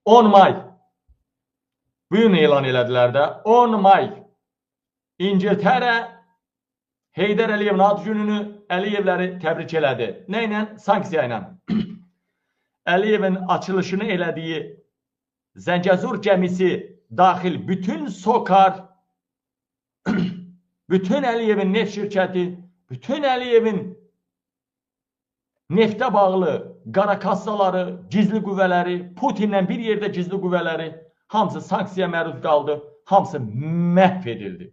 10 may. Bu gün elan elədilər də. 10 may. İngiltərə Heydər Əliyevin ad gününü Əliyevləri təbrik elədi. Nə ilə? Sanksiya ilə. Əliyevin açılışını elədiyi Zəngəzur gəmisi daxil bütün SOKAR, bütün Əliyevin neft şirkəti, bütün Əliyevin neftə bağlı qara kassaları, gizli qüvvələri, Putinlə bir yerdə gizli qüvvələri hamısı sanksiya məruz qaldı, hamısı məhv edildi.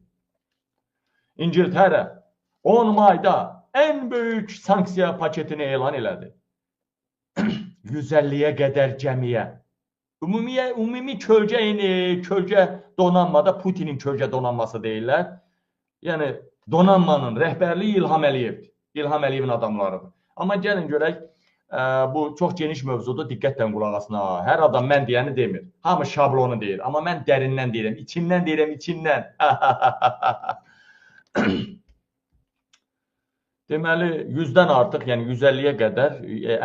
İngiltərə 10 mayda ən böyük sanksiya paketini elan elədi. 150-yə qədər gəmiyə. Ümumi kölgə donanmada Putinin kölgə donanması deyirlər. Yəni, donanmanın rəhbərliyi İlham Əliyevdir. İlham Əliyevin adamlarıdır. Amma gəlin görək, bu çox geniş mövzudur, diqqətlə qulaq asın. Hər adam mən deyəni demir. Hamı şablonu deyir. Amma mən dərindən deyirəm, içindən deyirəm, içindən. Deməli, 100-dən artıq, yəni 150-yə qədər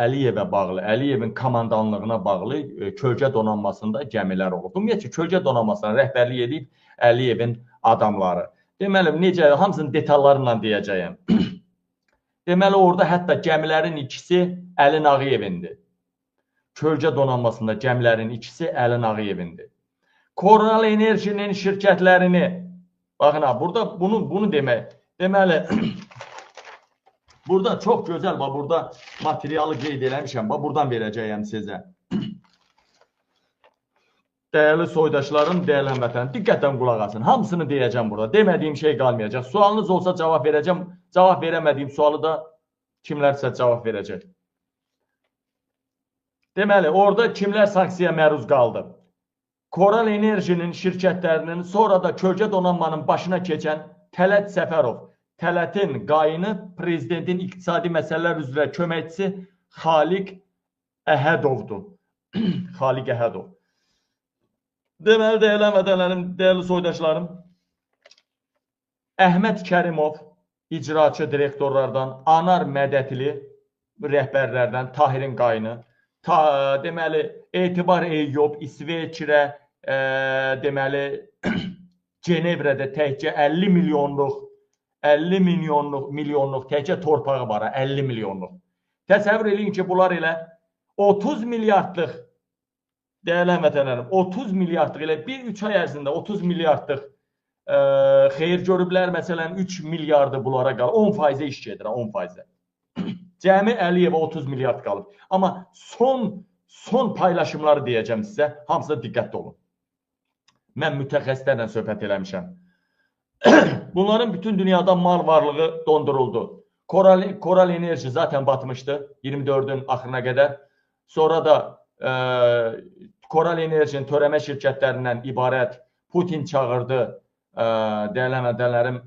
Əliyevə bağlı, Əliyevin komandanlığına bağlı kölgə donanmasında gəmilər olub. Ümumiyyətlə, kölgə donanmasına rəhbərlik edib Əliyevin adamları. Deməli, necə, hamısının detallarından deyəcəyəm. Deməli, orada hətta gəmilərin ikisi Əlin Ağayevindir. Kölgə donanmasında gəmilərin ikisi Əlin Ağayevindir. Koral Enerjinin şirkətlərini, baxın, burada bunu demək, deməli, burada çox gözəl, burada materialı qeyd eləmişəm, buradan verəcəyəm sizə. Dəyərli soydaşlarım, dəyərli həmvətənlərim, diqqətlə qulaq asın. Hamısını deyəcəm burada. Demədiyim şey qalmayacaq. Sualınız olsa cavab verəcəm. Cavab verəmədiyim sualı da kimlərsə cavab verəcək. Deməli, orada kimlər sanksiya məruz qaldı? Koral Enerjinin şirkətlərinin, sonra da kölgə donanmanın başına keçən Tələt Səfərov. Tələtin qayını prezidentin iqtisadi məsələlər üzrə köməkçisi Xaliq Əhədovdur. Xaliq Əhədov. Deməli, dəyərli həmvətənlərim, dəyərli soydaşlarım, Əhməd Kərimov icraçı direktorlardan, Anar Mədətli rəhbərlərdən, Tahirin qayını, deməli, Etibar Eyyob, İsveçrə, deməli, Cenevrədə təkcə 50 milyonluq təkcə torpağı var, 50 milyonluq. Təsəvvür edin ki, bunlar elə 30 milyardlıq, dəyərli həmvətənlərim, 30 milyardlıq, elə 1-3 ay ərzində 30 milyardlıq xeyir görüblər, məsələn, 3 milyardı bunlara qalıb, 10% iş gedir, 10%. Cəmi Əliyevə 30 milyard qalıb. Amma son paylaşımları deyəcəm sizə, hamısına diqqətli olun. Mən mütəxəssislərlə söhbət eləmişəm. Bunların bütün dünyada mal varlığı donduruldu. Koral Enerji zaten batmışdı 24'ün axırına qədər. Sonra da Koral Enerjinin törəmə şirkətlərindən ibarət Putin çağırdı. Dəyərli həmvətənlərim,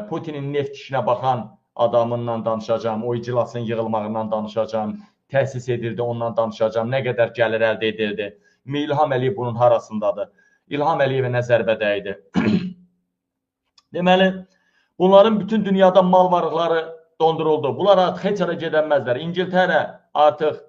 Putinin neft işinə baxan adamından danışacağım, o iclasın yığılmağından danışacağım, təsis edildi, ondan danışacağım, nə qədər gəlir əldə edildi. İlham Əliyev bunun harasındadır? İlham Əliyevə nə zərbə dəydi? Deməli, bunların bütün dünyada mal varlıqları donduruldu. Bunlar artıq heç ara gedənməzlər. İngiltərə artıq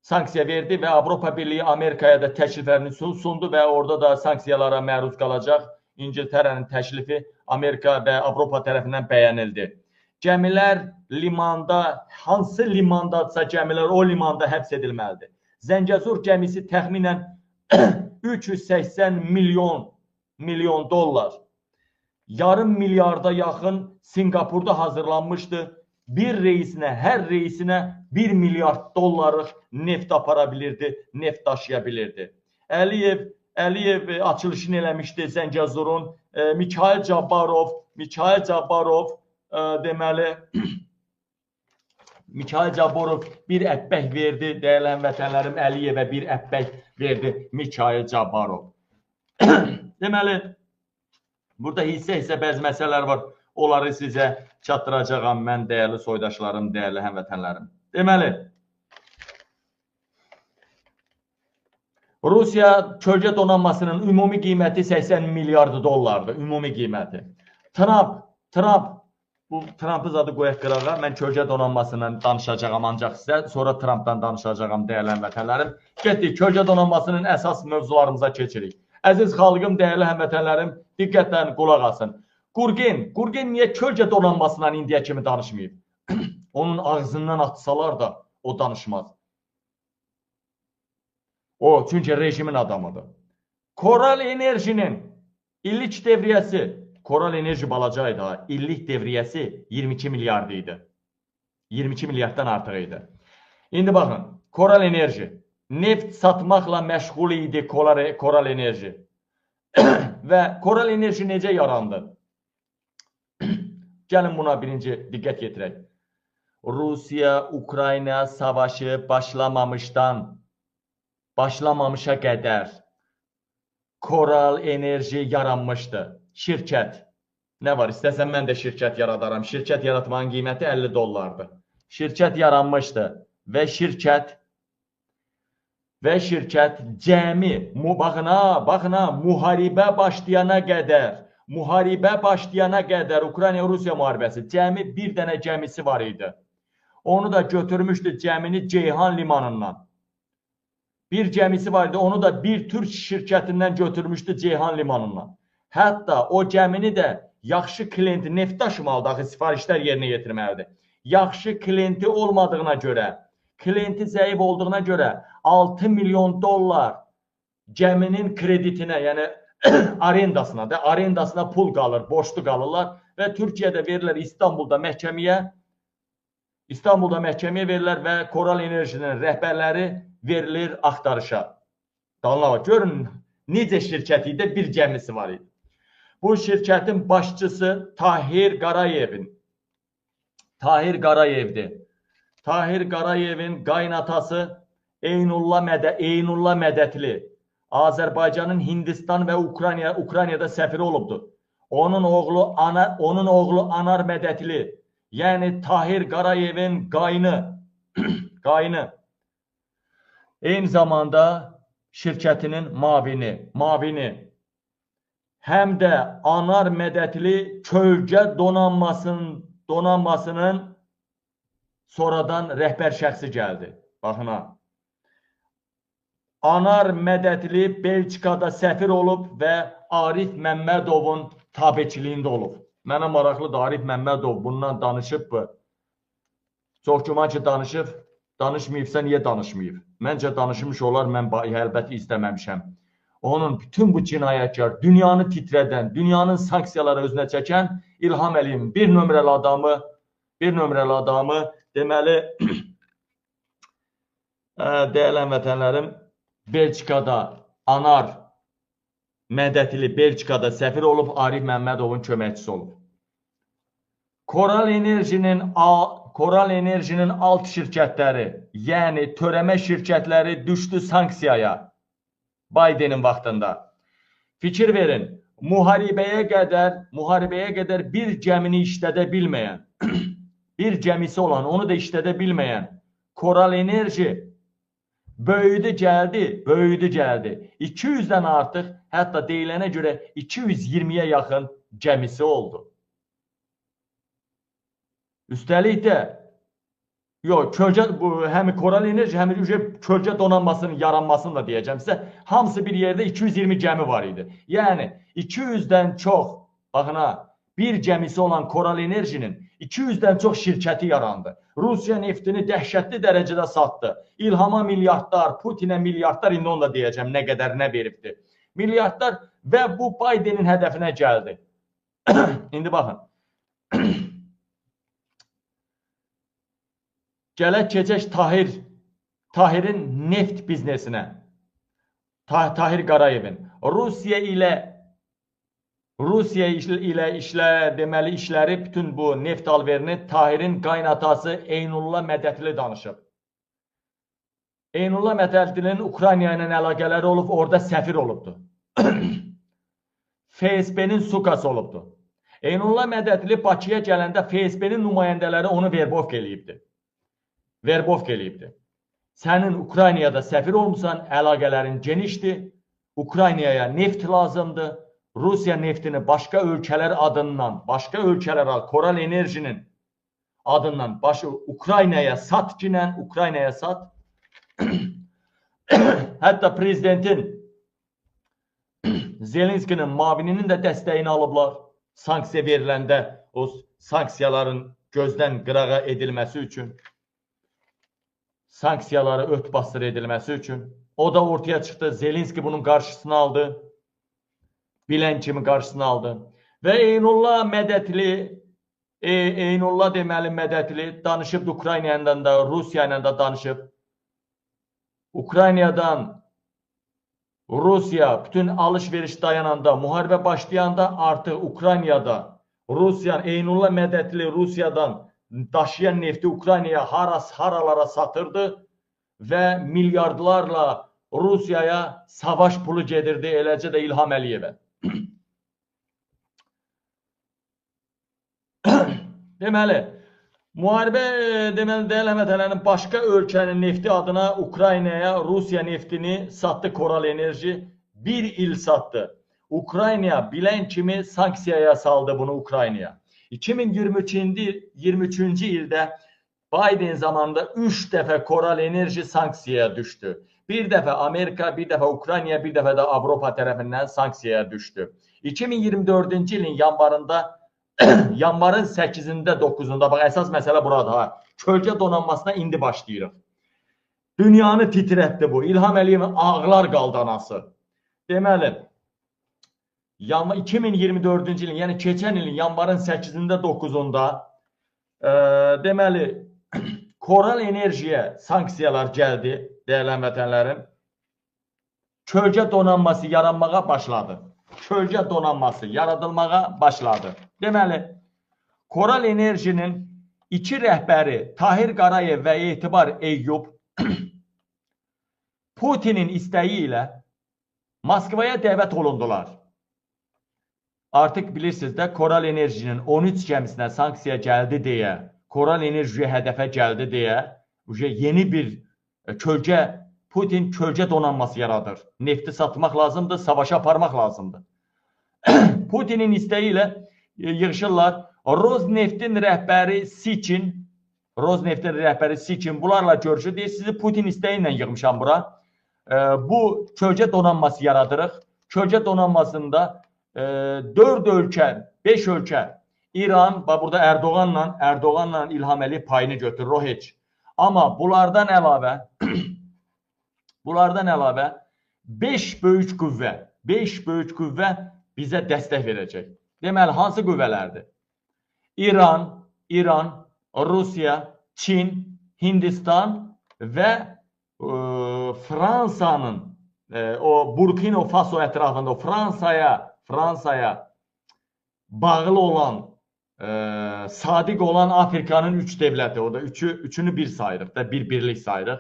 sanksiya verdi və Avropa Birliyi Amerikaya da təkliflərini sundu və orada da sanksiyalara məruz qalacaq. İngiltərənin təklifi Amerika və Avropa tərəfindən bəyənildi. Gəmilər limanda, hansı limandadsa gəmilər o limanda həbs edilməlidir. Zəngəzur gəmisi təxminən 380 milyon dollar, yarım milyarda yaxın Singapurda hazırlanmışdı. Hər reisinə 1 milyard dollarlıq neft apara bilirdi, neft daşıya bilirdi. Əliyev açılışını eləmişdi Zəngəzurun. Mikhail Cabbarov deməli, Mikhail Cabbarov bir əppək verdi, dəyərli həmvətənlərim, Əliyevə bir əppək verdi Mikhail Cabbarov. Deməli, burada hissə bəzi məsələlər var, onları sizə çatdıracağam mən, dəyərli soydaşlarım, dəyərli həmvətənlərim. Deməli, Rusiya kölgə donanmasının ümumi qiyməti 80 milyard dollardır, ümumi qiyməti. Trump Bu Trump'ı zadı qoyaq qırağa. Mən kölgə donanmasından danışacağam ancaq sizə. Sonra Trump'dan danışacağam dəyərli həmvətənlərim. Getdik, kölgə donanmasının əsas mövzularımıza keçirik. Əziz xalqım, dəyərli həmvətənlərim, diqqətlə qulaq asın. Qurgen niyə kölgə donanmasından indiyə kimi danışmayıb? Onun ağzından atsalar da o danışmaz. O, çünki rejimin adamıdır. Koral Enerjinin illik devriyəsi, Koral Enerji balacaydı ha, illik devriyəsi 22 milyardı idi. 22 milyarddan artıq idi. İndi baxın, Koral Enerji neft satmaqla məşğul idi Koral Enerji. Və Koral Enerji necə yarandı? Gəlin buna birinci diqqət yetirək. Rusiya-Ukrayna savaşı başlamamışa qədər Koral Enerji yaranmışdı. Şirkət. Nə var? İstəsən mən də şirkət yaradaram. Şirkət yaratmanın qiyməti 50 dollardır. Şirkət yaranmışdı və şirkət cəmi, baxın ha, müharibə başlayana qədər Ukrayna-Rusiya müharibəsi cəmi bir dənə gəmisi var idi. Onu da götürmüşdü cəmini Ceyhan limanından. Bir gəmisi var idi, onu da bir Türk şirkətindən götürmüşdü Ceyhan limanından. Hətta o gəmini də yaxşı klienti, neft daşımalı daxil sifarişlər yerinə yetirməlidir. Yaxşı klienti olmadığına görə, klienti zəif olduğuna görə 6 milyon dollar gəminin kreditinə, yəni arendasına pul qalır, borçlu qalırlar və Türkiyədə verirlər İstanbulda məhkəməyə verirlər və Koral Enerjinin rəhbərləri verilir axtarışa. Görün, necə şirkət idi, bir gəmisi var idi. Bu şirkətin başçısı Tahir Qarayevdir. Tahir Qarayevin qaynatası Eynullah Mədətli. Azərbaycanın Hindistan və Ukraynada səfiri olubdur. Onun oğlu Anar Mədətli. Yəni Tahir Qarayevin qaynı. Eyni zamanda şirkətinin mavini. Həm də Anar Mədətli kölgə donanmasının sonradan rəhbər şəxsi gəldi. Baxın ha. Anar Mədətli Belçikada səfir olub və Arif Məmmədovun tabeçiliyində olub. Mənə maraqlıdır, Arif Məmmədov bundan danışıb mı? Çox güman ki danışıb, danışmayıbsa niyə danışmayıb? Məncə danışmış olar, mən əlbəttə izləməmişəm. Onun bütün bu cinayətkar, dünyanı titrədən, dünyanın sanksiyaları özünə çəkən İlham Əliyevin bir nömrəli adamı, deməli, dəyərli həmvətənlərim, Belçikada Anar Mədətli Belçikada səfir olub, Arif Məmmədovun köməkçisi olub. Koral Enerjinin alt şirkətləri, yəni törəmə şirkətləri düşdü sanksiyaya Bidenin vaxtında. Fikir verin, müharibəyə qədər bir gəmini işlədə bilməyən, bir gəmisi olan, onu da işlədə bilməyən Koral Enerji böyüdü gəldi. 200-dən artıq, hətta deyilənə görə 220-yə yaxın gəmisi oldu. Üstəlik də, həm Koral Enerji, həm kölgə donanmasının yaranmasını da deyəcəm sizə, hamısı bir yerdə 220 gəmi var idi. Yəni, 200-dən çox, baxın ha, bir gəmisi olan Koral Enerjinin 200-dən çox şirkəti yarandı. Rusiya neftini dəhşətli dərəcədə satdı. İlhama milyardlar, Putinə milyardlar, indi onu da deyəcəm, nə qədər nə veribdir. Milyardlar və bu Bidenin hədəfinə gəldi. İndi baxın. Gələk keçək Tahirin neft biznesinə. Tahir Qarayevin. Rusiya ilə deməli işləri, bütün bu neft alverini Tahirin qaynatası Eynullah Mədətli danışıb. Eynullah Mədətlinin Ukrayna ilə əlaqələri olub, orada səfir olubdur. FSB-nin sukası olubdur. Eynullah Mədətli Bakıya gələndə FSB-nin nümayəndələri onu verbovk eləyibdir. Sənin Ukraynaya səfir olmuşsan, əlaqələrin genişdir. Ukraynaya neft lazımdır. Rusiya neftini başqa ölkələr adından, başqa ölkələrə Koral Enerjinin adından Ukraynaya sat ki, Ukraynaya sat. Hətta prezidentin Zelenskinin mavininin də dəstəyini alıblar. Sanksiya veriləndə o sanksiyaların gözdən qırağa edilməsi üçün, sanksiyaları ört-basdır edilməsi üçün. O da ortaya çıxdı. Zelenski bunun qarşısını aldı. Bilən kimi qarşısını aldı. Və Eynullah deməli mədətli danışıb Ukrayna ilə də, Rusiya ilə də danışıb. Ukraynadan Rusiya bütün alış-veriş dayananda, müharibə başlayanda artıq Ukraynada Rusiya, Eynullah mədətli Rusiyadan daşıyan nefti Ukraynaya haralara satırdı və milyardlarla Rusiyaya savaş pulu gedirdi, eləcə də İlham Əliyevə. Deməli, müharibə deməli başqa ölkənin nefti adına Ukraynaya Rusiya neftini sattı Koral Enerji. 1 il sattı. Ukraynaya bilən kimi sanksiyaya saldı bunu Ukraynaya. 2023-cü ildə Biden zamanında 3 dəfə Koral Enerji sanksiyaya düşdü. Bir dəfə Amerika, bir dəfə Ukraynaya, bir dəfə də Avropa tərəfindən sanksiyaya düşdü. 2024-cü ilin yanvarında yanvarın 8-də, 9-da, bax, əsas məsələ burada. Kölgə donanmasına indi başlayırıq. Dünyanı titrətdi bu. İlham Əliyevin ağlar qaldı anası. Deməli, 2024-cü ilin, yəni keçən ilin yanvarın 8-də, 9-da deməli, Koral Enerjiyə sanksiyalar gəldi, dəyərli vətənlərim. Kölgə donanması yaranmağa başladı. Kölgə donanması yaradılmağa başladı. Deməli, Koral Enerjinin 2 rəhbəri Tahir Qarayev və Etibar Eyyub Putinin istəyi ilə Moskvaya dəvət olundular. Artıq bilirsiniz də, Koral Enerjinin 13 gəmisinə sanksiya gəldi deyə, Koral Enerjiyə hədəfə gəldi deyə, yeni bir Putin kölgə donanması yaradır. Nefti satmaq lazımdır, savaşa aparmaq lazımdır. Putinin istəyi ilə yığışırlar. Rosneftin rəhbəri Sikin bunlarla görüşür. Deyir, sizi Putin istəyi ilə yığmışam bura. Bu kölgə donanması yaradırıq. Kölgə donanmasında 4 ölkə, 5 ölkə, İran, burada Erdoğanla İlham Əliyev payını götürür, o heç. Amma bunlardan əlavə 5 böyük qüvvə bizə dəstək verəcək. Deməli, hansı qüvvələrdir? İran, Rusiya, Çin, Hindistan və Fransanın o Burkina Faso ətrafında Fransaya bağlı olan, sadiq olan Afrikanın 3 devləti, o da üçünü bir sayırıq da, bir birlik sayırıq.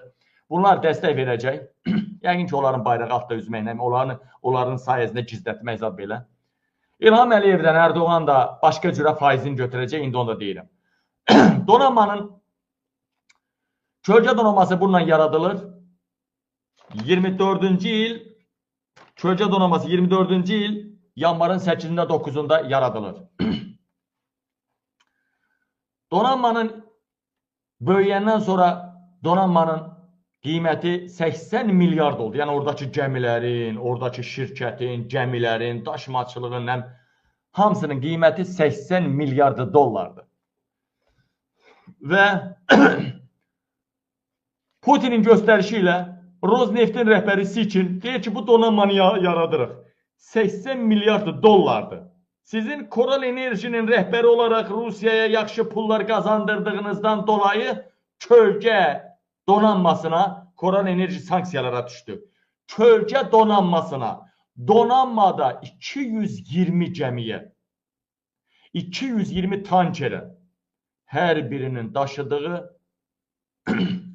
Bunlar dəstək verəcək. Yəqin ki, onların bayrağı altda üzməklə, onların sayəsində gizlətmək zad belə. İlham Əliyevdən Erdoğan da başqa cürə faizini götürəcək, indi onu da deyirəm. Kölgə donanması bununla yaradılır. 24-cü il, kölgə donanması 24-cü il yanvarın 8-də, 9-da yaradılır. Donanmanın böyüyəndən sonra donanmanın qiyməti 80 milyard oldu. Yəni, oradakı gəmilərin, oradakı şirkətin, gəmilərin, daşımaçılığın, hamısının qiyməti 80 milyard dollardır. Və Putinin göstərişi ilə Rosneftin rəhbəri Sikin deyir ki, bu donanmanı yaradırıq. 80 milyard dollardır. Sizin Koral Enerjinin rəhbəri olaraq Rusiyaya yaxşı pullar qazandırdığınızdan dolayı kölgə donanmasına Koral Enerji sanksiyalara düşdü. Kölgə donanmasına, donanmada 220 gəmiyə, 220 tankerə, hər birinin daşıdığı,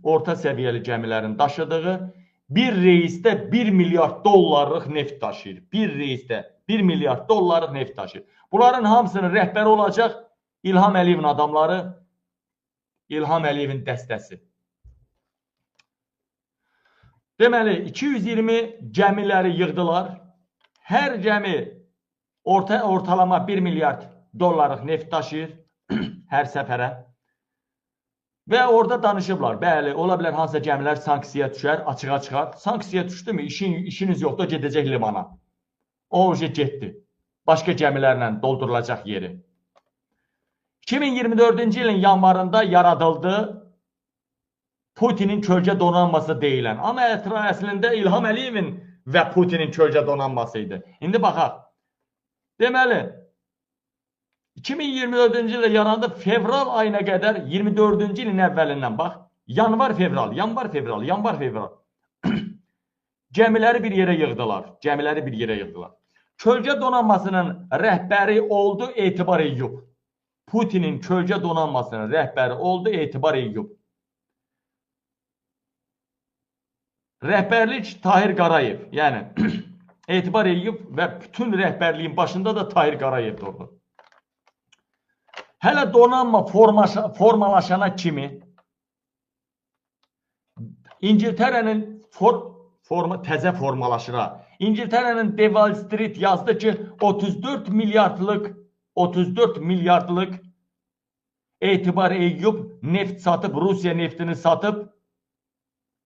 orta səviyyəli gəmilərin daşıdığı, bir reisdə 1 milyard dollarlıq neft daşıyır. Bir reisdə 1 milyard dollarlıq neft daşıyır. Bunların hamısının rəhbəri olacaq İlham Əliyevin adamları, İlham Əliyevin dəstəsi. Deməli, 220 gəmiləri yığdılar. Hər gəmi ortalama 1 milyard dollarlıq neft daşıyır hər səfərə. Və orada danışıblar. Bəli, ola bilər hansısa gəmilər sanksiyaya düşər, açığa çıxar. Sanksiyaya düşdü mü, işiniz yoxdur, gedəcək limana. O getdi. Başqa gəmilərlə doldurulacaq yeri. 2024-cü ilin yanvarında yaradıldı Putinin kölgə donanması deyilən. Amma əslində İlham Əliyevin və Putinin kölgə donanması idi. İndi baxaq. Deməli, 2024-cü ildə yarandı, fevral ayına qədər 24-cü ilin əvvəlindən bax, yanvar, fevral. Gəmiləri bir yerə yığdılar. Kölgə donanmasının rəhbəri oldu Etibar Eyyub. Putinin kölgə donanmasının rəhbəri oldu Etibar Eyyub. Rəhbərlik Tahir Qarayev, yəni Etibar Eyyub və bütün rəhbərliyin başında da Tahir Qarayev durdu. Hələ donanma formalaşana kimi İngiltərənin təzə formalaşır. İngiltərənin The Wall Street yazdı ki, 34 milyardlıq Etibar Eyyub neft satıb, Rusiya neftini satıb.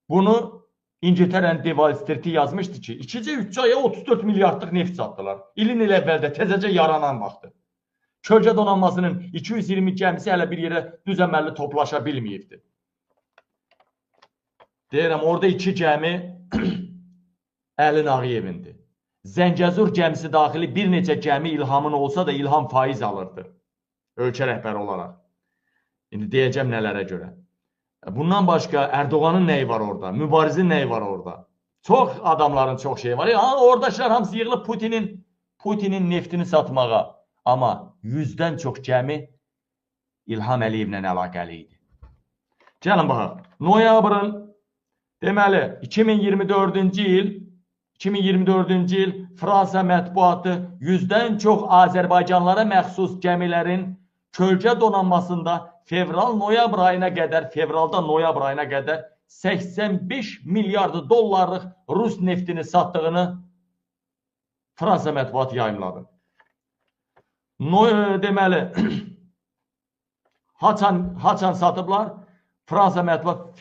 Bunu İngiltərənin The Wall Street'i yazmışdı ki, 2-3 aya 34 milyardlıq neft satdılar. İlin il əvvəldə təzəcə yaranan vaxtı. Kölgə donanmasının 220 gəmisi hələ bir yerə düzəməlli toplaşa bilməyibdi. Deyirəm, orada 2 gəmi Əlin Ağayevindir. Zəngəzur gəmisi daxili bir neçə gəmi İlhamın olsa da İlham faiz alırdı. Ölkə rəhbəri olaraq. İndi deyəcəm nələrə görə. Bundan başqa Erdoğanın nəyi var orada? Mübarizin nəyi var orada? Çox adamların çox şeyi var. Oradakılar hamısı yığılıb Putinin neftini satmağa. Amma 100-dən çox gəmi İlham Əliyevlə əlaqəli idi. Gəlin baxaq. Noyabrın, deməli, 2024-cü il Fransa mətbuatı 100-dən çox Azərbaycanlara məxsus gəmilərin kölgə donanmasında fevraldan noyabr ayına qədər 85 milyard dollarlıq Rus neftini satdığını Fransa mətbuatı yayımladı. Deməli, haçan satıblar? Fransa mətbuatı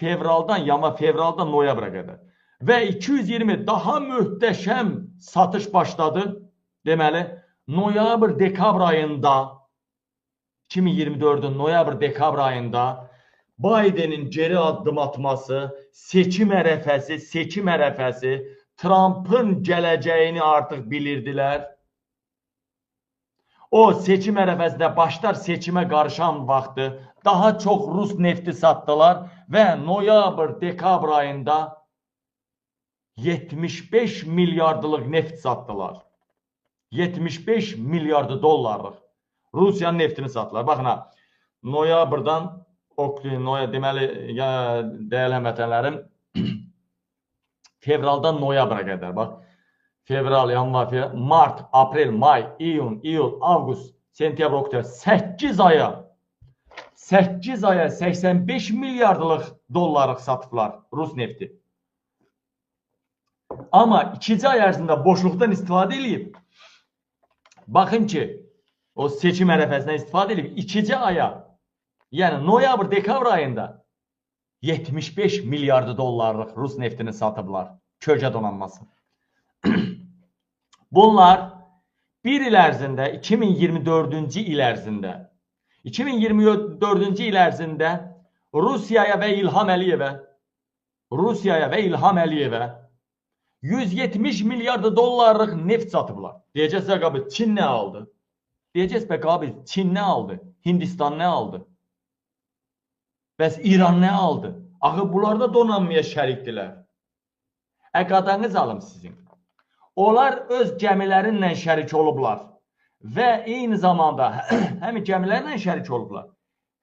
fevraldan noyabra qədər. Və 220 daha möhtəşəm satış başladı. Deməli, noyabr-dekabr ayında 2024-ün noyabr-dekabr ayında Bidenin geri addım atması, seçim ərəfəsi, Trump'ın gələcəyini artıq bilirdilər. O seçim ərəfəsində başlar seçimə qarışan vaxtı daha çox Rus nefti satdılar və noyabr-dekabr ayında 75 milyardlıq neft satdılar. 75 milyard dollarlıq Rusiyanın neftini satdılar. Baxın ha, noyabrdan deməli, dəyərli həmvətənlərim, fevraldan noyabra qədər, bax, fevral, yanvar, mart, aprel, may, iyun, iyul, avqust, sentyabr, oktyabr, 8 aya 85 milyardlıq dollarlıq satıblar Rus nefti. Amma 2 ay ərzində boşluqdan istifadə edib, baxın ki, o seçim ərəfəsindən istifadə edib, 2 aya, yəni noyabr-dekabr ayında 75 milyard dollarlıq Rus neftini satıblar, kölgə donanması. Bunlar bir il ərzində, 2024-cü il ərzində Rusiyaya və İlham Əliyevə 170 milyard dollarlıq neft satıblar. Deyəcəksiniz, abi, Çin nə aldı? Deyəcəksiniz, abi, Çin nə aldı? Hindistan nə aldı? Bəs İran nə aldı? Axı, bunlar da donanmaya şərikdilər. Qadanız alım sizin. Onlar öz gəmilərinlə şərik olublar və eyni zamanda həmi gəmilərlə şərik olublar,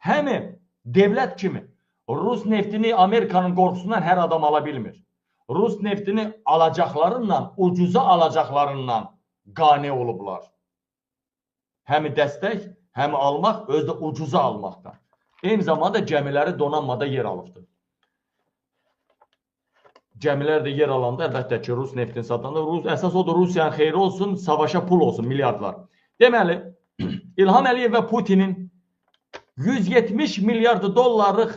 həmi devlət kimi Rus neftini Amerikanın qorxusundan hər adam ala bilmir. Rus neftini alacaqlarından, ucuza alacaqlarından qane olublar. Həmi dəstək, həmi almaq, özü də ucuza almaqdan. Eyni zamanda gəmiləri donanmada yer alıbdır. Gəmilər də yer alanda əlbəttə ki, Rus neftini satanda əsas odur Rusiyanın xeyri olsun, savaşa pul olsun milyardlar. Deməli, İlham Əliyev və Putinin 170 milyard dollarlıq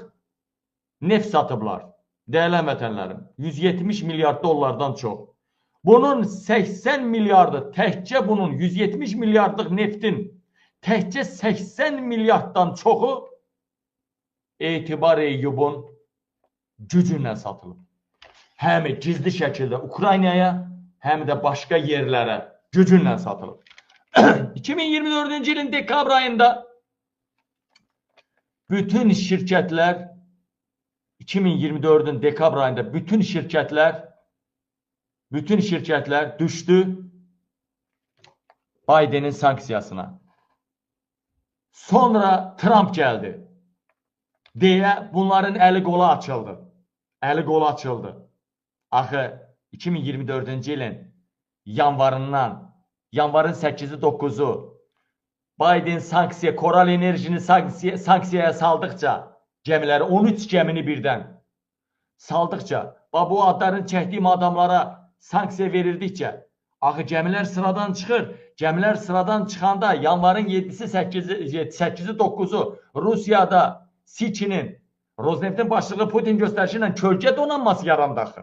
neft satıblar. Dəyərli həmvətənlərim, 170 milyard dollardan çox. Bunun 80 milyardı təkcə bunun 170 milyardlıq neftin təkcə 80 milyarddan çoxu Etibar Eyyubun gücünlə satılıb. Həm gizli şəkildə Ukraynaya, həm də başqa yerlərə gücünlə satılıb. 2024-cü ilin dekabr ayında bütün şirkətlər 2024-ün dekabr ayında bütün şirkətlər düşdü Bidenin sanksiyasına. Sonra Trump gəldi. Deyə bunların əli qolu açıldı. Əli qolu açıldı. Axı 2024-cü ilin yanvarın 8-i 9-u Biden sanksiya, Koral Enerjini sanksiyaya saldıqca gəmiləri 13 gəmini birdən saldıqca bu adların çəkdiyim adamlara sanksiya verildikcə axı gəmilər sıradan çıxır. Gəmilər sıradan çıxanda yanvarın 7-si, 8-i 9-u Rusiyada Siçinin, Rosneft'in başlığı Putin göstərişi ilə kölgə donanması yarandı axı.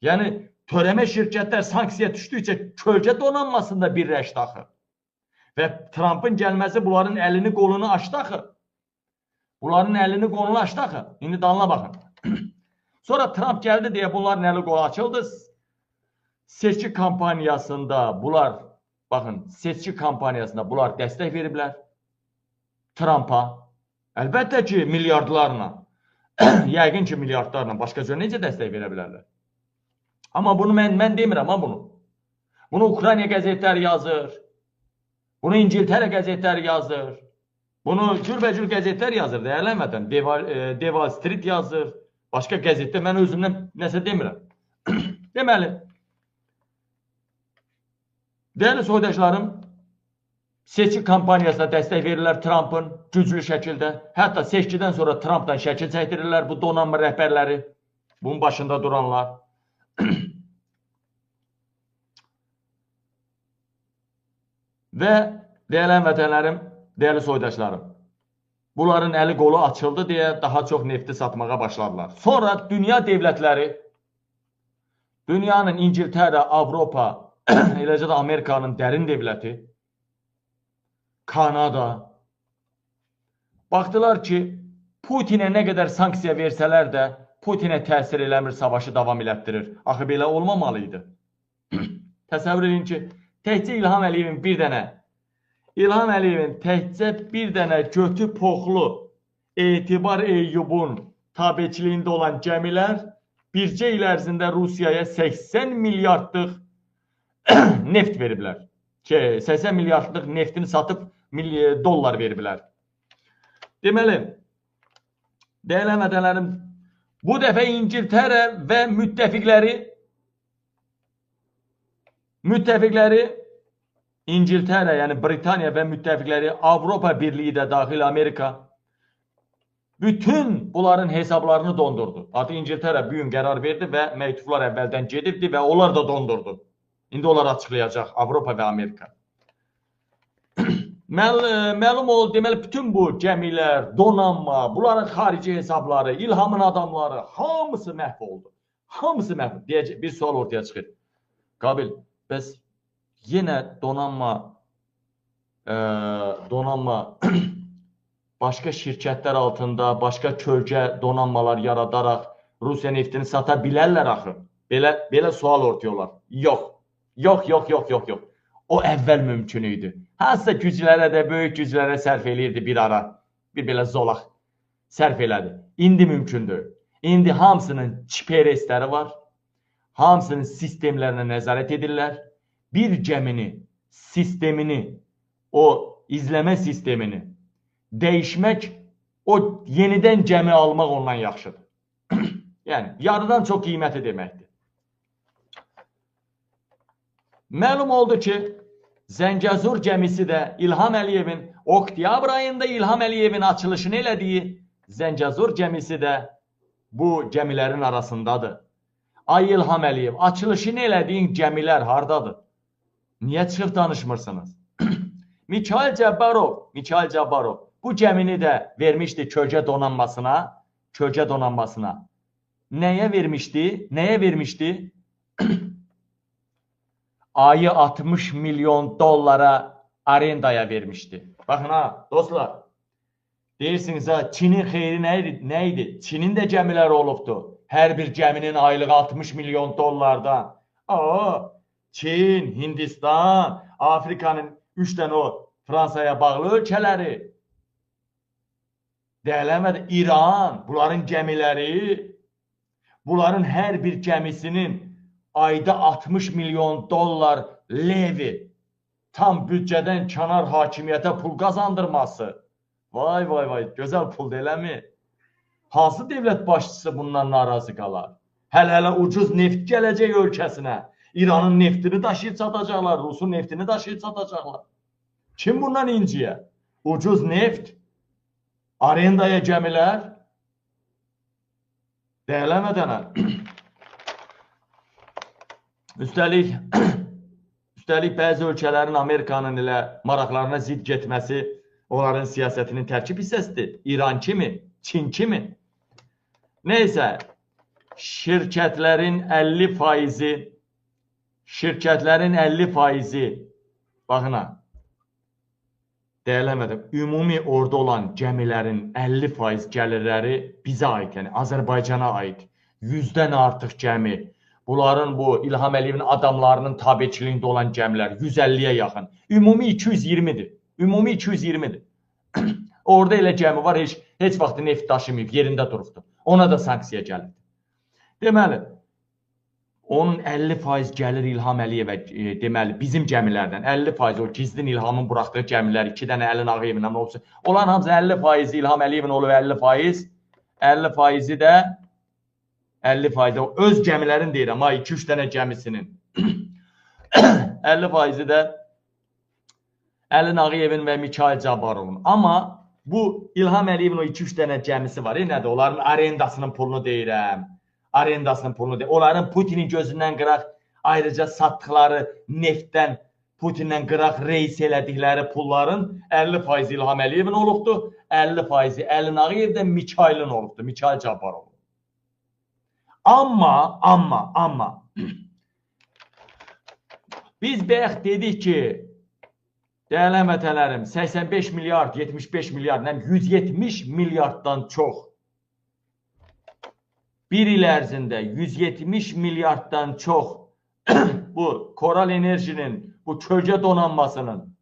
Yəni, törəmə şirkətlər sanksiya düşdükcə kölgə donanmasında birləşdi axı. Və Trump'ın gəlməsi bunların əlini qolunu açdı axı. Bunların əlini qolunu açdı axı. İndi dalına baxın. Sonra Trump gəldi deyə bunların əli qolu açıldı. Seçki kampaniyasında bunlar, baxın, seçki kampaniyasında bunlar dəstək veriblər Trump'a. Əlbəttə ki, milyardlarla, yəqin ki, milyardlarla, başqa cür necə dəstək verə bilərlər? Amma bunu mən demirəm, bunu. Bunu Ukrayna qəzetləri yazır, bunu İngiltərə qəzetləri yazır, bunu cürbəcür qəzetlər yazır, dəyərli həmvətən, Wall Street yazır, başqa qəzetdə mən özümdən nəsə demirəm. Deməli, dəyərli soydaşlarım, seçki kampaniyasına dəstək verirlər Trump'ın güclü şəkildə. Hətta seçkidən sonra Trump'dan şəkil çəkdirirlər bu donanma rəhbərləri, bunun başında duranlar. Və dəyərli həmvətənlərim, dəyərli soydaşlarım, bunların əli qolu açıldı deyə daha çox nefti satmağa başladılar. Sonra dünya devlətləri, dünyanın İngiltərə, Avropa, eləcə də Amerikanın dərin devləti, Kanada, baxdılar ki, Putinə nə qədər sanksiya versələr də, Putinə təsir eləmir, savaşı davam elətdirir. Axı, belə olmamalıydı. Təsəvvür edin ki, təkcə İlham Əliyevin təkcə bir dənə götü poxlu Etibar Eyyubun tabeçiliyində olan gəmilər bircə il ərzində Rusiyaya 80 milyardlıq neft veriblər. 80 milyardlıq neftini satıb dollar veriblər. Deməli, dəyərli həmvətənlərim, bu dəfə İngiltərə və müttəfiqləri İngiltərə, yəni Britaniya və müttəfiqləri, Avropa Birliyi də daxil Amerika, bütün bunların hesablarını dondurdu. Artıq İngiltərə bu gün qərar verdi və məktublar əvvəldən gedibdi və onlar da dondurdu. İndi onlar açıqlayacaq, Avropa və Amerika. Məlum oldu, deməli, bütün bu gəmilər, donanma, bunların xarici hesabları, İlhamın adamları, hamısı məhv oldu. Hamısı məhv oldu. Deyəcək, bir sual ortaya çıxır. Qabil, bəs yenə donanma başqa şirkətlər altında, başqa kölgə donanmalar yaradaraq Rusiya neftini sata bilərlər axı. Belə sual ortaya olar. Yox. O əvvəl mümkün idi. Hansısa güclərə də, böyük güclərə sərf eləyirdi bir ara. Bir belə zolaq sərf elədi. İndi mümkündür. İndi hamısının çiperesləri var. Hamısının sistemlərinə nəzarət edirlər. Bir gəmini, sistemini, o izləmə sistemini dəyişmək, o yenidən gəmi almaq ondan yaxşıdır. Yəni, yarıdan çox qiyməti deməkdir. Məlum oldu ki, Zəngəzur gəmisi də İlham Əliyevin, oktyabr ayında İlham Əliyevin açılışını elədiyi Zəngəzur gəmisi də bu gəmilərin arasındadır. Ay İlham Əliyev, açılışını elədiyin gəmilər hardadır? Niyə çıxıb danışmırsınız? Mikhail Cabbarov bu gəmini də vermişdi kölgə donanmasına. Nəyə vermişdi? Ayı 60 milyon dollara arendaya vermişdi. Baxın ha, dostlar. Deyirsiniz ha, Çinin xeyri nə idi? Çinin də gəmiləri olubdu. Hər bir gəminin aylığı 60 milyon dollardan. Çin, Hindistan, Afrikanın 3 dənə o Fransaya bağlı ölkələri. Deyələmədi, İran, bunların gəmiləri, bunların hər bir gəmisinin ayda 60 milyon dollar levi tam bütçədən kənar hakimiyyətə pul qazandırması. Vay, gözəl pul deyiləmi? Hansı devlət başçısı bundan narazı qalar? Hələ ucuz neft gələcək ölkəsinə. İranın neftini daşıyıb satacaqlar, Rusun neftini daşıyıb satacaqlar. Kim bundan inciyə? Ucuz neft, arendaya gəmilər, deyələmədənə. Üstəlik bəzi ölkələrin Amerikanın ilə maraqlarına zidd getməsi onların siyasətinin tərkib hissəsidir. İran kimi, Çin kimi. Neysə, şirkətlərin 50%, baxın ha, deyələmədim, ümumi orada olan gəmilərin 50% gəlirləri bizə aid, yəni Azərbaycana aid. 100-dən artıq gəmi. Bunların bu İlham Əliyevin adamlarının tabiçiliyində olan gəmilər 150-yə yaxın. Ümumi 220-dir. Orada elə gəmi var, heç vaxt neft daşımayıb, yerində durubdur. Ona da sanksiya gəlib. Deməli, onun 50% gəlir İlham Əliyevə, deməli, bizim gəmilərdən 50% o gizlin İlhamın buraxdığı gəmilər, 2 dənə Əlin Ağayevin olsun. Olan hamısı 50% İlham Əliyevin olub 50%'i də 50% öz gəmilərin deyirəm, 2-3 dənə gəmisinin 50%'i də Əlin Ağayevin və Mikhail Cabbarovun. Amma bu İlham Əliyevin o 2-3 dənə gəmisi var. Nədir? Onların arendasının pulunu deyirəm. Onların Putinin gözündən qıraq, ayrıca satdıqları neftdən Putindən qıraq reys elədikləri pulların 50% İlham Əliyevin olubdur. 50% Əlin Ağayevdən Mikhailin olubdur. Mikhail Cabbarov. Amma biz bayaq dedik ki, dəyərli vətənlərim, 85 milyard, 75 milyard, 170 milyarddan çox. Bir il ərzində 170 milyarddan çox bu Koral Enerjinin, bu kölgə donanmasının,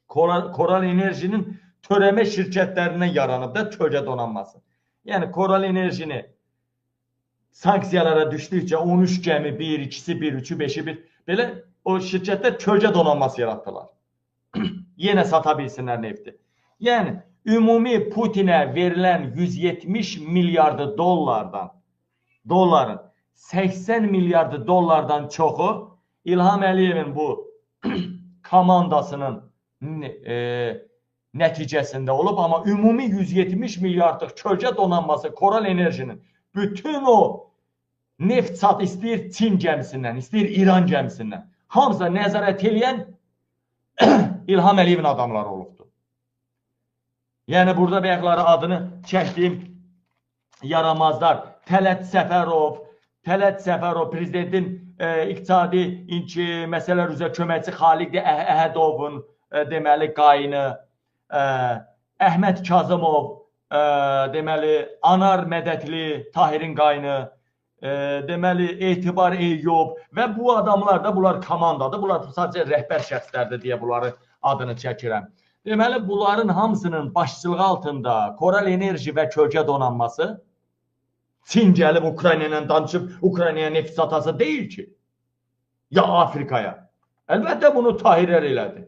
Koral Enerjinin törəmə şirkətlərindən yaranıb da kölgə donanması. Yəni Koral Enerjini sanksiyalara düşdükcə 13 gəmi, 1, 2'si 1, 3'ü 5'i 1, belə o şirkətlər kölgə donanması yaratdılar. Yenə sata bilsinlər nefti. Yəni, ümumi Putinə verilən 170 milyardı dolların 80 milyardı dollardan çoxu İlham Əliyevin bu komandasının nəticəsində olub. Amma ümumi 170 milyardlıq kölgə donanması Koral Enerjinin bütün o neft sat istəyir Çin gəmisindən, istəyir İran gəmisindən. Hamıza nəzarət eləyən İlham Əliyevin adamları olubdur. Yəni, burada bəyəkləri adını çəkdiyim yaramazlar, Tələt Səfərov, prezidentin iqtisadi məsələlər üzrə köməkçi Xaliq Əhədovun deməli qayını, Əhməd Kazımov, deməli Anar Mədətli Tahirin qayını, deməli Etibar Eyyub və bu adamlar da bunlar komandadır. Bunlar sadəcə rəhbər şəxslərdir deyə bunları adını çəkirəm. Deməli bunların hamısının başçılığı altında Koral Enerji və kölgə donanması Çin gəlib Ukrayna ilə danışıb Ukraynaya neft satası deyil ki. Ya Afrikaya. Əlbəttə bunu Tahirlər elədi.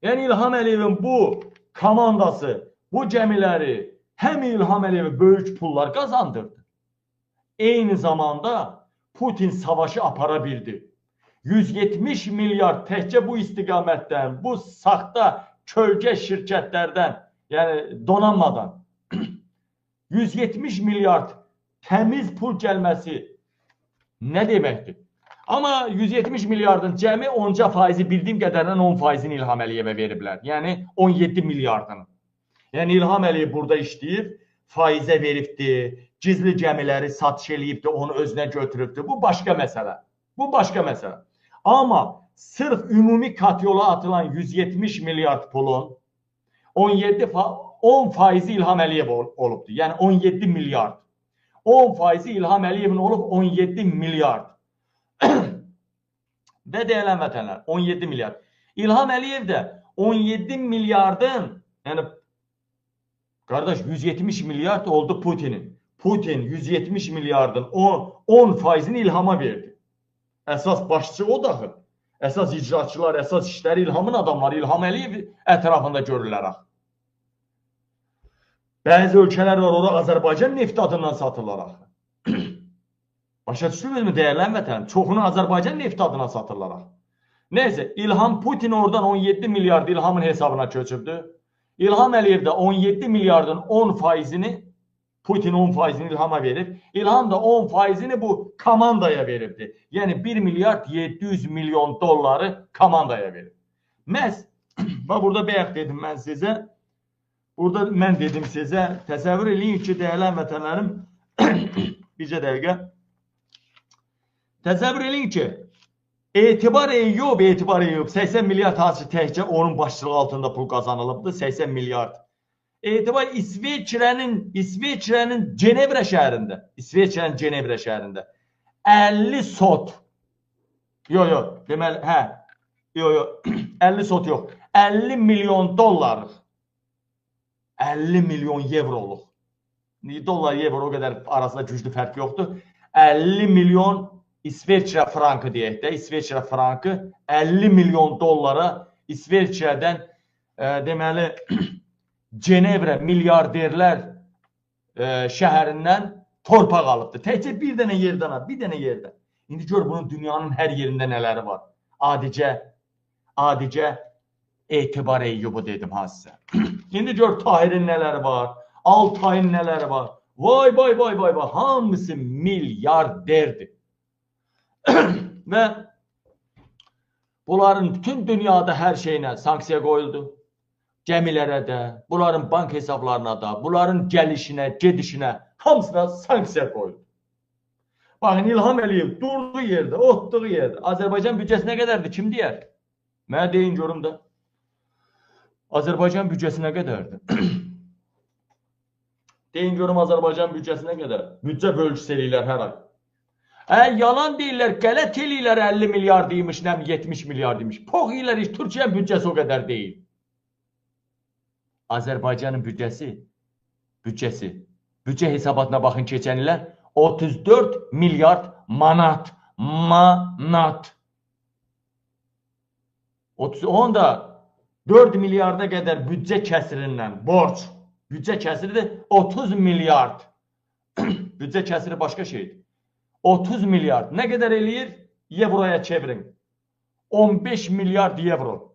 Yəni İlham Əliyevin bu komandası, bu gəmiləri həm İlham Əliyevə böyük pullar qazandırdı. Eyni zamanda Putin savaşı apara bildi. 170 milyard təkcə bu istiqamətdən, bu saxta kölgə şirkətlərdən, yəni donanmadan 170 milyard təmiz pul gəlməsi Nə deməkdir? Amma 170 milyardın cəmi onca faizi bildiyim qədərindən 10 faizini İlham Əliyevə veriblər. Yəni 17 milyardını. Yəni İlham Əliyev burada işləyib, faizə veribdir, gizli gəmiləri satış eləyibdir, onu özünə götürübdür. Bu başqa məsələ. Bu başqa məsələ. Amma sırf ümumi katyola atılan 170 milyard pulun 10 faizi İlham Əliyev olubdur. Yəni 17 milyard. 10 faizi İlham Əliyevin olub 17 milyard. Və deyilən vətənlər 17 milyard. İlham Əliyev də 17 milyardın, yəni qardaş 170 milyard oldu Putinin. Putin 170 milyardın 10 faizini İlhama verdi. Əsas başçı o daxil. Əsas icraçılar, əsas işləri İlhamın adamları İlham Əliyev ətrafında görürlər. Bəzi ölkələr var, orada Azərbaycan nefti adından satırlar. Başa düşdünüzmü dəyərli vətəndaşlar? Çoxunu Azərbaycan nefti adına satırlar. Neyse, İlham Putin oradan 17 milyard İlhamın hesabına köçürdü. İlham Əliyev də 17 milyardın 10 faizini Putin 10 faizini İlham'a verib. İlham da 10 faizini bu komandaya veribdi. Yəni 1 milyard 700 milyon dolları komandaya verib. Məhz burada bayaq dedim mən sizə. Burada mən dedim sizə. Təsəvvür eləyin ki, dəyərli vətənlərim, bircə dəqiqə. Təsəvvür eləyin ki, Etibar Eyyub 80 milyard hansı təkcə onun başçılığı altında pul qazanılıbdır, 80 milyard. Etibar İsveçrənin Cenevre şəhərində 50 sot. Deməli, 50 sot yox. 50 milyon dollar. 50 milyon evroluq. Dollar, evro o qədər arasında güclü fərq yoxdur. 50 milyon İsveçrə frankı deyək də, İsveçrə frankı 50 milyon dollara İsveçrədən deməli Cenevre milyarderlər şəhərindən torpaq alıbdır. Təkcə bir dənə yerdən. İndi gör bunun dünyanın hər yerində nələri var. Adicə Etibar Eyyubu dedim ha sizə. İndi gör Tahirin nələri var, Altayın nələri var. Vay, hamısı milyarderdir. Və bunların bütün dünyada hər şeyinə sanksiya qoyuldu. Gəmilərə də, bunların bank hesablarına da, bunların gəlişinə, gedişinə hamısına sanksiya qoyuldu. Baxın, İlham Əliyev durduğu yerdə, otduğu yerdə. Azərbaycan büdcəsi nə qədərdir? Kim deyər? Mənə deyin görüm də. Azərbaycan büdcəsi nə qədərdir? Deyin görüm Azərbaycan büdcəsi nə qədər? Büdcə bölgüsü eləyirlər hər ay. Yalan deyirlər, qələt eləyirlər 50 milyard deymiş, nəm 70 milyard deymiş. Pox eləyirlər, heç Türkiyənin büdcəsi o qədər deyil. Azərbaycanın büdcə hesabatına baxın keçən illər 34 milyard manat. Onda 4 milyarda qədər büdcə kəsirindən borc. Büdcə kəsiri də 30 milyard. Büdcə kəsiri başqa şeydir. 30 milyard. Nə qədər eləyir? Evroya çevirin. 15 milyard evro.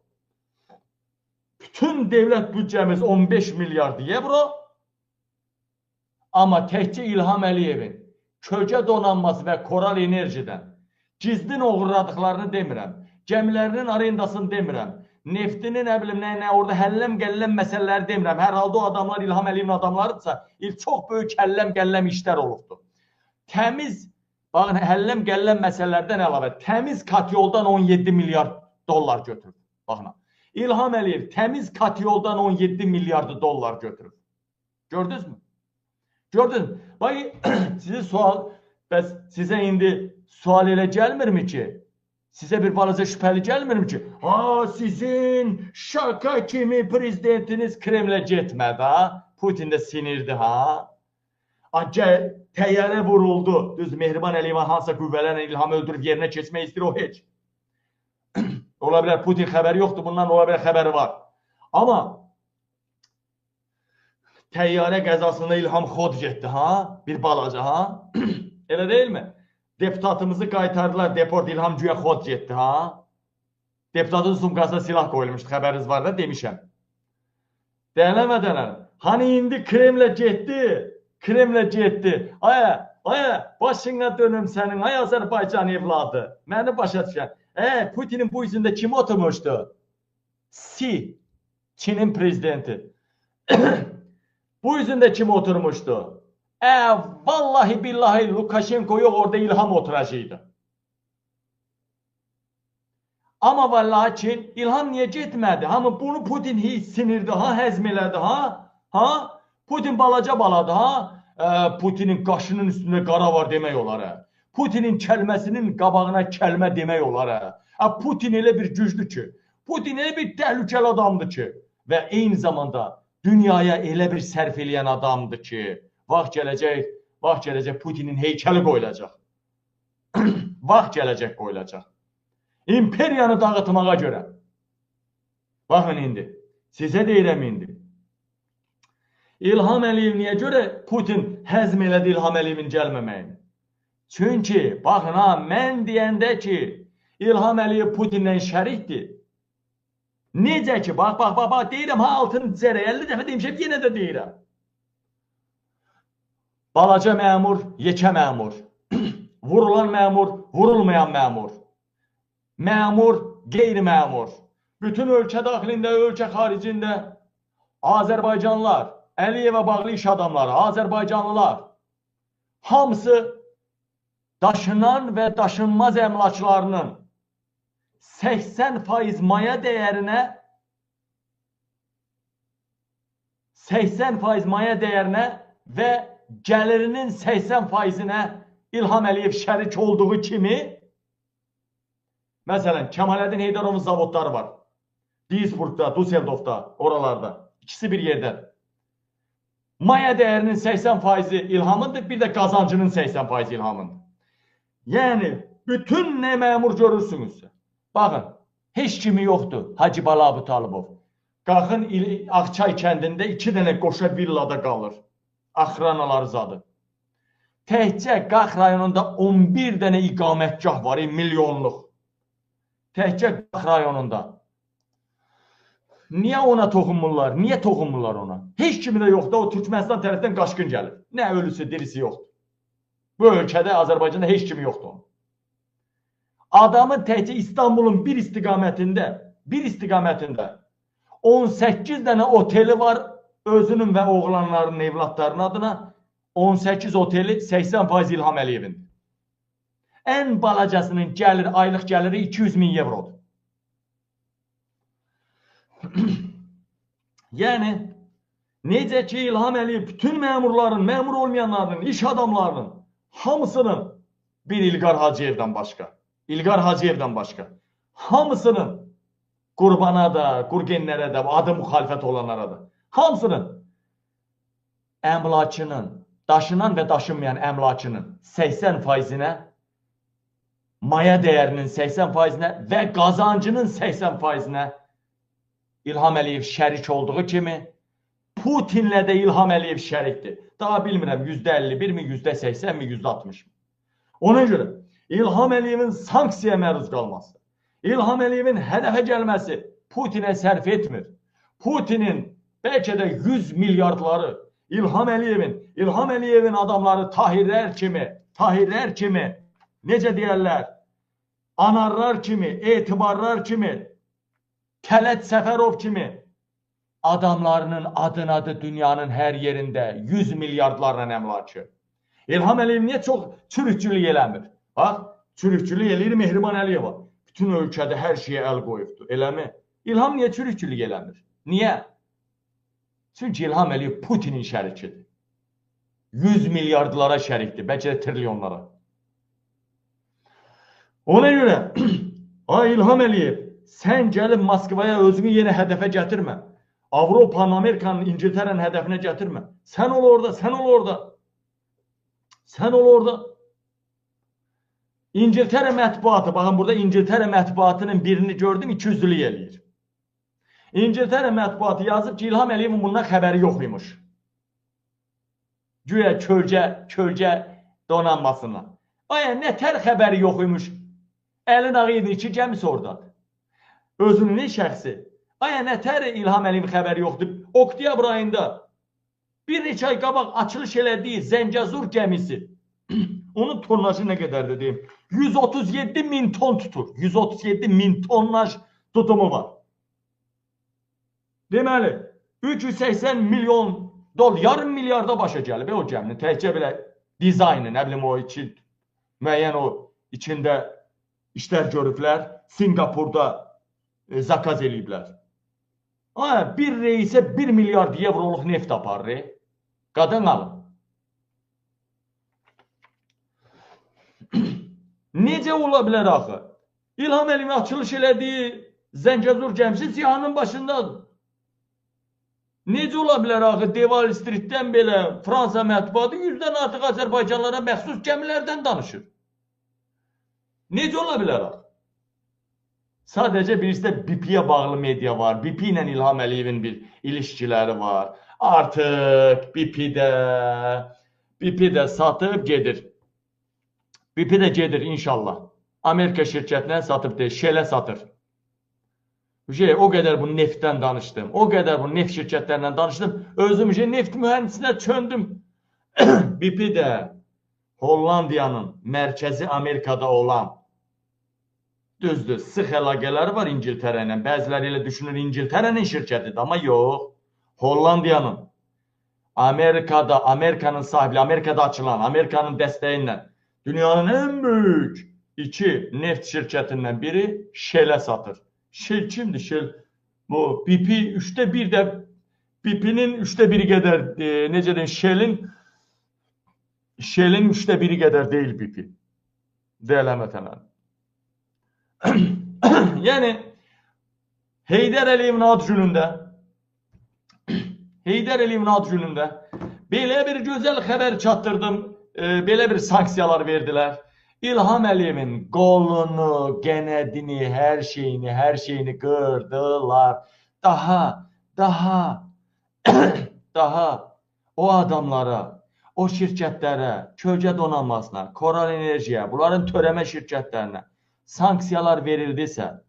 Bütün devlet bütçemiz 15 milyard evro. Amma təkcə İlham Əliyevin köcə donanması və Koral Enerjidən gizlin oğurladıqlarını demirəm. Gəmilərinin arendasını demirəm. Neftini nə bilim nə orada həlləm-gəlləm məsələləri demirəm. Hər halda o adamlar İlham Əliyevin adamlarıdırsa, çox böyük həlləm-gəlləm işlər olubdur. Təmiz, baxın, həlləm-gəlləm məsələlərdən əlavə, təmiz katyoldan 17 milyard dollar götürüb. Baxın, İlham Əliyev təmiz katyoldan 17 milyardı dollar götürüb. Gördünüz mü? Gördünüz mü? Baxın, sizə indi sual elə gəlmirmi ki? Sizə bir balaca şübhəli gəlmirmi ki? Sizin şaka kimi prezidentiniz Kremlə getmədi, ha? Putin də sinirdi, ha? Təyyarə vuruldu. Düz, Mehriban Əliyeva hansısa qüvvələrlə İlhamı öldürüb yerinə keçmək istəyir, o heç. Ola bilər, Putin xəbəri yoxdur, bundan ola bilər xəbəri var. Amma təyyarə qəzasında İlham xod getdi, ha? Bir balaca, ha? Elə deyilmi? Deputatımızı qaytardılar, deport İlham güya xod getdi, ha? Deputatın sumkasına silah qoyulmuşdu, xəbəriniz var da demişəm. Dəyənəmədənəm. Hani indi Kremlə getdi? Kremlə getdi. başına dönüm sənin, ay Azərbaycan evladı. Məni başa düşən. Putinin bu üzündə kim oturmuşdu? Si, Çinin prezidenti. Bu üzündə kim oturmuşdu? Vallahi billahi Lukashenko yox, orada İlham oturacaqdı. Ama ve lakin İlham niye gitmedi? Ama bunu Putin hiç sinirdi, həzm elədi, Putin balaca baladı, Putinin qaşının üstünde qara var demək olar, Putinin kəlməsinin qabağına kəlmə demək olar, Putin elə bir güclü ki, Putin elə bir təhlükəli adamdır ki və eyni zamanda dünyaya elə bir sərf eləyən adamdır ki, vaxt gələcək Putinin heykəli qoyulacaq. Vaxt gələcək qoyulacaq. İmperiyanı dağıtmağa görə. Baxın indi. Sizə deyirəm indi. İlham Əliyev niyə görə Putin həzm elədi İlham Əliyevin gəlməməyini? Çünki, baxın mən deyəndə ki, İlham Əliyev Putinlə şərikdir. Necə ki, bax, deyirəm, altını cərə, 50 dəfə demişəm, yenə də deyirəm. Balaca məmur, yekə məmur. Vurulan məmur, vurulmayan məmur. Məmur, qeyri-məmur. Bütün ölkə daxilində, ölkə xaricində Azərbaycanlılar, Əliyevə bağlı iş adamları, Azərbaycanlılar hamısı daşınan və daşınmaz əmlaklarının 80% maya dəyərinə 80% maya dəyərinə və gəlirinin 80%-nə İlham Əliyev şərik olduğu kimi, məsələn, Kəmaləddin Heydarovun zavodları var. Duisburgda, Düsseldorfda, oralarda. İkisi bir yerdədir. Maya dəyərinin 80%-i İlhamındır, bir də qazancının 80%-i İlhamındır. Yəni, bütün nə məmur görürsünüzsə. Baxın, heç kimi yoxdur Hacı Bala Abutalibov. Qalxın Ağçay kəndində 2 dənə qoşa villada qalır. Axranaları zadı. Təhcə Qax rayonunda 11 dənə iqamətgah var, milyonluq. Təhcə Qax rayonunda. Niyə ona toxunmurlar? Niyə toxunmurlar ona? Heç kimi də yoxdur, o Türkmənistan tərəfdən qaçqın gəlir. Nə ölüsü, dirisi yoxdur. Bu ölkədə, Azərbaycanda heç kimi yoxdur onun. Adamın təhcə İstanbulun bir istiqamətində 18 dənə oteli var, özünün və oğlanlarının, evlatlarının adına. 18 oteli 80% İlham Əliyevindir. Ən balacasının aylıq gəliri 200 min evrodur. Yəni, necə ki İlham Əliyev bütün məmurların, məmur olmayanların, iş adamlarının hamısının bir İlqar Hacıyevdən başqa, hamısının Qurbana da, Qurgenlərə də, adı müxalifət olanlara da, hamısının əmlakının, daşınan və daşınmayan əmlakının 80%-nə, maya dəyərinin 80%-nə və qazancının 80%-nə İlham Əliyev şərik olduğu kimi, Putinlə də İlham Əliyev şərikdir. Daha bilmirəm, %51 mi, %80 mi, %60 mi? Ona görə İlham Əliyevin sanksiyaya məruz qalması, İlham Əliyevin hədəfə gəlməsi Putinə sərf etmir. Putinin bəlkə də 100 milyardları İlham Əliyevin adamları Tahirlər kimi, necə deyərlər, Anarlar kimi, Etibarlar kimi, Kələt Səfərov kimi adamlarının adı dünyanın hər yerində 100 milyardlarla əmlakı. İlham Əliyev niyə çox çürükçülük eləmir? Bax, çürükçülük eləyir Mehriban Əliyeva. Bütün ölkədə hər şeyə əl qoyubdur, eləmi? İlham niyə çürükçülük eləmir? Niyə? Çünki İlham Əliyev Putinin şərikidir. 100 milyardlara şərikdir, bəlkə də trilyonlara. Ona görə, İlham Əliyev, sən gəlib Moskvaya özünü yenə hədəfə gətirmə. Avropanın, Amerikanın, İngiltərənin hədəfinə gətirmə. Sən ol orada. İngiltərə mətbuatı, baxın burada İngiltərə mətbuatının birini gördüm, 200'lük eləyir. İngiltərə mətbuatı yazıb ki, İlham Əliyevin bundan xəbəri yox imiş. Güya kölgə donanmasından. Nə tər xəbəri yox imiş? Əlin ağı idi ki, gəmisi oradadır. Özünün şəxsi. Nə tər İlham Əliyevin xəbəri yoxdur? Oktyabr ayında bir neçə ay qabaq açılış elədiyi Zəngəzur gəmisi Onun tonnajı nə qədərdir deyim? 137 min ton tutur. 137 min tonnaj tutumu var. Deməli, 380 milyon dolar, yarım milyarda başa gəlib o gəminin. Təkcə belə dizaynı, nə bilim o için, müəyyən o içində işlər görüblər. Singapurda zakaz eləyiblər. Bir reysə 1 milyard evroluq neft aparır. Qadan alın. Necə ola bilər axı? İlham Əliyev açılış elədiyi Zəngəzur gəmisi ziyanın başındadır. Necə ola bilər axı? Deval Streetdən belə Fransa mətbuatı 100-dən artıq Azərbaycanlara məxsus gəmilərdən danışır. Necə ola bilər axı? Sadəcə birisi də BP-yə bağlı media var. BP ilə İlham Əliyevin bir ilişkiləri var. Artıq BP də satıb gedir. BP də gedir inşallah. Amerika şirkətinə satıb deyil, Shell-ə satır. O qədər bu neftdən danışdım. O qədər bu neft şirkətlərindən danışdım. Özüm neft mühəndisinə çöndüm. BP də Hollandiyanın mərkəzi Amerikada olan, düzdür, sıx əlaqələri var İngiltərə ilə. Bəziləri elə düşünür İngiltərənin şirkətidir, amma yox. Hollandiyanın, Amerikanın sahibi, Amerikada açılan, Amerikanın dəstəyi ilə dünyanın ən böyük 2 neft şirkətindən biri Shell-ə satır. Shell kimdir? Shell, bu BP 1/3 də, BP-nin 1/3 qədər, necə deyim, Shell-in 1/3 qədər deyil BP. Deyil həmətənlər. Yəni, Heydər Əliyevin ad günündə belə bir gözəl xəbər çatdırdım, belə bir sanksiyalar verdilər. İlham Əliyevin qolunu, qənədini, hər şeyini qırdılar. Daha o adamlara, o şirkətlərə, kölgə donanmasına, Koral Enerjiyə, bunların törəmə şirkətlərinə sanksiyalar verildisə,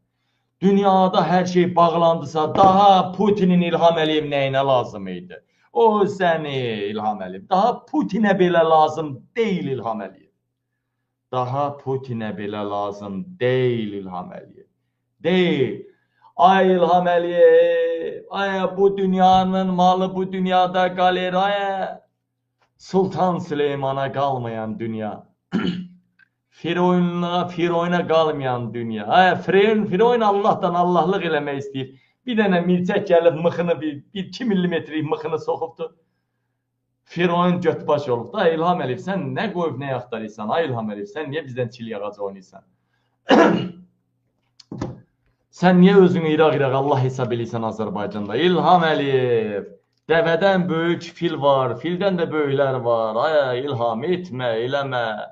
dünyada hər şey bağlandısa, daha Putinin İlham Əliyev nəyinə lazım idi? O səni İlham Əliyev. Daha Putinə belə lazım deyil İlham Əliyev. Daha Putinə belə lazım deyil İlham Əliyev. Deyil. Ay İlham Əliyev, ay bu dünyanın malı bu dünyada qalır, ay Sultan Süleyman'a qalmayan dünya. Firoyuna qalmayan dünya. Ay Firoyun Allahdan Allahlıq eləmək istəyir. Bir dənə milçək gəlib mıxını, bir 2 millimetrik mıxını soxubdur. Firoyun götbaş olub da. İlham Əliyev, sən nə qoyub nə yaxtarırsan? Ay İlham Əliyev, sən niyə bizdən çil yağacı oynayırsan? Sən niyə özünü İraq Allah hesab eləyirsən Azərbaycanda? İlham Əliyev, dəvədən böyük fil var, fildən də böyüklər var. Ay İlham, etmə, eləmə.